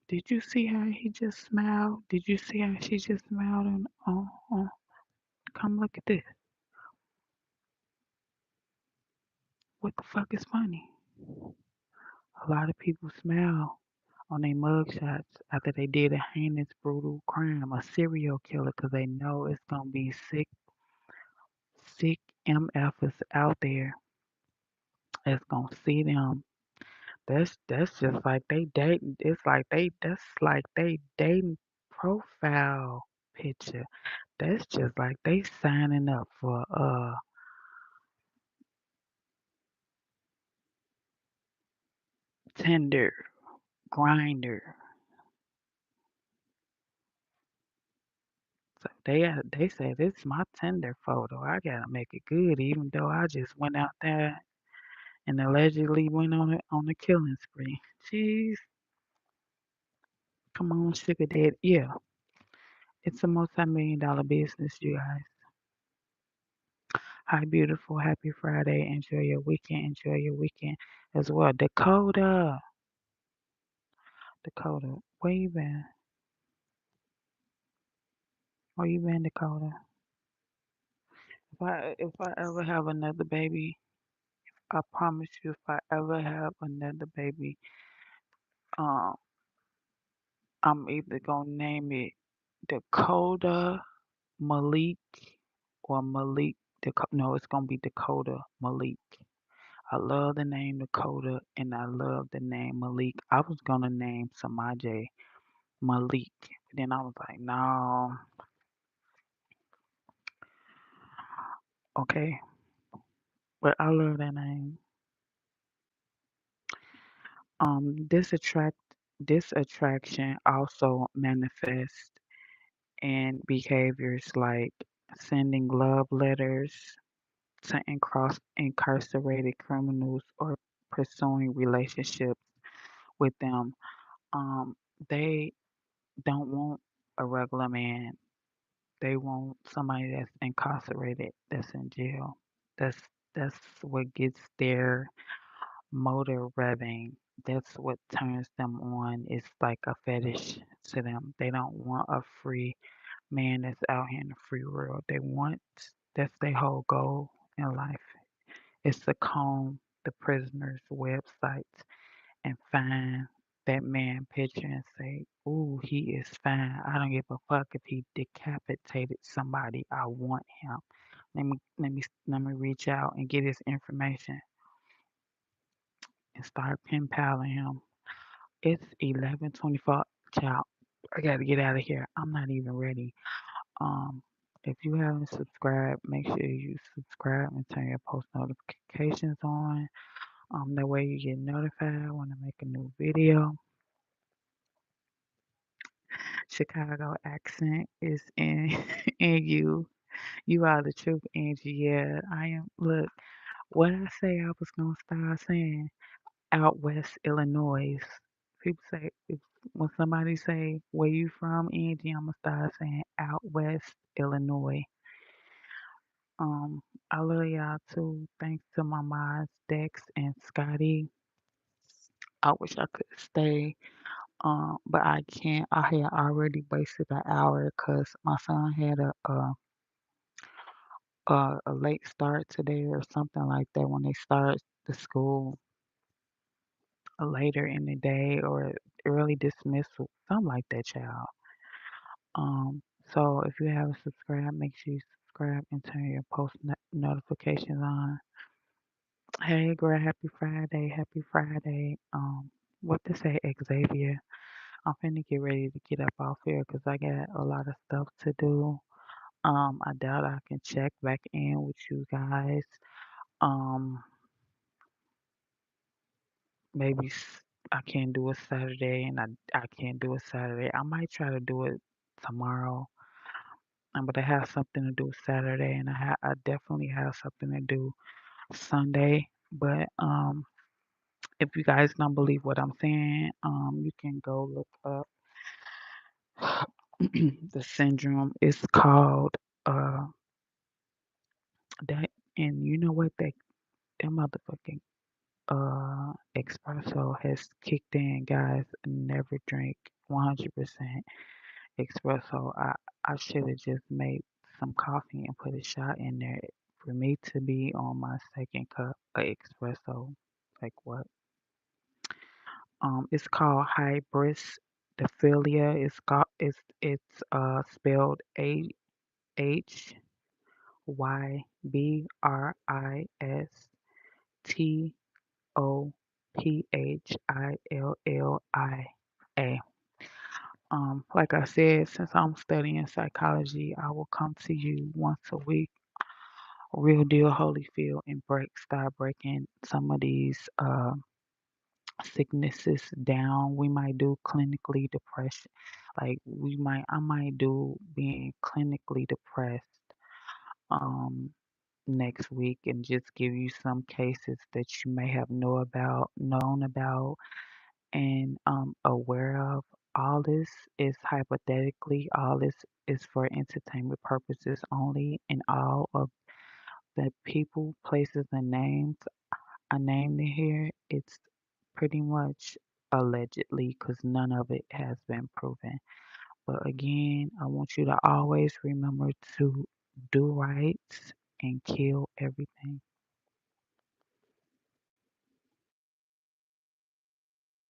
Speaker 1: did you see how he just smiled? Did you see how she just smiled? And come look at this. What the fuck is funny? A lot of people smile on their mugshots after they did a heinous, brutal crime, a serial killer, because they know it's gonna be sick MFs out there that's gonna see them. That's just like they dating. It's like that's like they dating profile picture. That's just like they signing up for Tinder, Grinder. So they say this is my Tinder photo. I gotta make it good, even though I just went out there and allegedly went on a killing spree. Jeez, come on, sugar daddy. Yeah, it's a multi-million-dollar business, you guys. Hi, beautiful. Happy Friday. Enjoy your weekend. Enjoy your weekend as well. Dakota, where you been? Where you been, Dakota? If I ever have another baby, I promise you, if I ever have another baby, um, I'm either gonna name it Dakota Malik or Malik. No, it's gonna be Dakota Malik. I love the name Dakota and I love the name Malik. I was gonna name Samaje Malik, but then I was like, no, okay, but I love that name. This attraction also manifests in behaviors like sending love letters to incarcerated criminals or pursuing relationships with them. Um, they don't want a regular man. They want somebody that's incarcerated, that's in jail. That's that's what gets their motor revving. That's what turns them on. It's like a fetish to them. They don't want a free man that's out here in the free world. That's their whole goal in life. Is to comb the prisoners' websites and find that man picture and say, "Ooh, he is fine. I don't give a fuck if he decapitated somebody. I want him. Let me reach out and get his information and start pen paling him." It's 11:24. Child, I gotta get out of here. I'm not even ready. Um, if you haven't subscribed, make sure you subscribe and turn your post notifications on. That way you get notified when I make a new video. Chicago accent is in in you. You are the truth, Angie. Yeah, I am. Look, what I say I was gonna start saying out west Illinois. People say when somebody say where you from, Angie, I'm gonna start saying out west Illinois. Um, I love y'all too. Thanks to my mods, Dex and Scotty. I wish I could stay, but I can't. I had already wasted an hour because my son had a late start today or something like that when they start the school later in the day or early dismissal, something like that, child. Um, so if you haven't subscribed, make sure you subscribe and turn your post notifications on. Hey, girl, happy Friday, happy Friday. What to say, Xavier? I'm finna get ready to get up off here because I got a lot of stuff to do. I doubt I can check back in with you guys. Um, maybe I can't do it Saturday, and I can't do it Saturday. I might try to do it tomorrow. But I have something to do Saturday, and I definitely have something to do Sunday. But if you guys don't believe what I'm saying, you can go look up the syndrome. It's called that, and you know what, that motherfucking espresso has kicked in, guys. Never drink 100% espresso. I should have just made some coffee and put a shot in there for me to be on my second cup of espresso. Like what? It's called Hybristophillia. It's spelled H Hybristophillia. Like I said, since I'm studying psychology, I will come to you once a week, real deal Holyfield, and start breaking some of these sicknesses down. We might do clinically depression, like I might do being clinically depressed um next week, and just give you some cases that you may have known about, and aware of. All this is hypothetically, all this is for entertainment purposes only, and all of the people, places, and names I named in here, it's pretty much allegedly, because none of it has been proven. But again, I want you to always remember to do right and kill everything.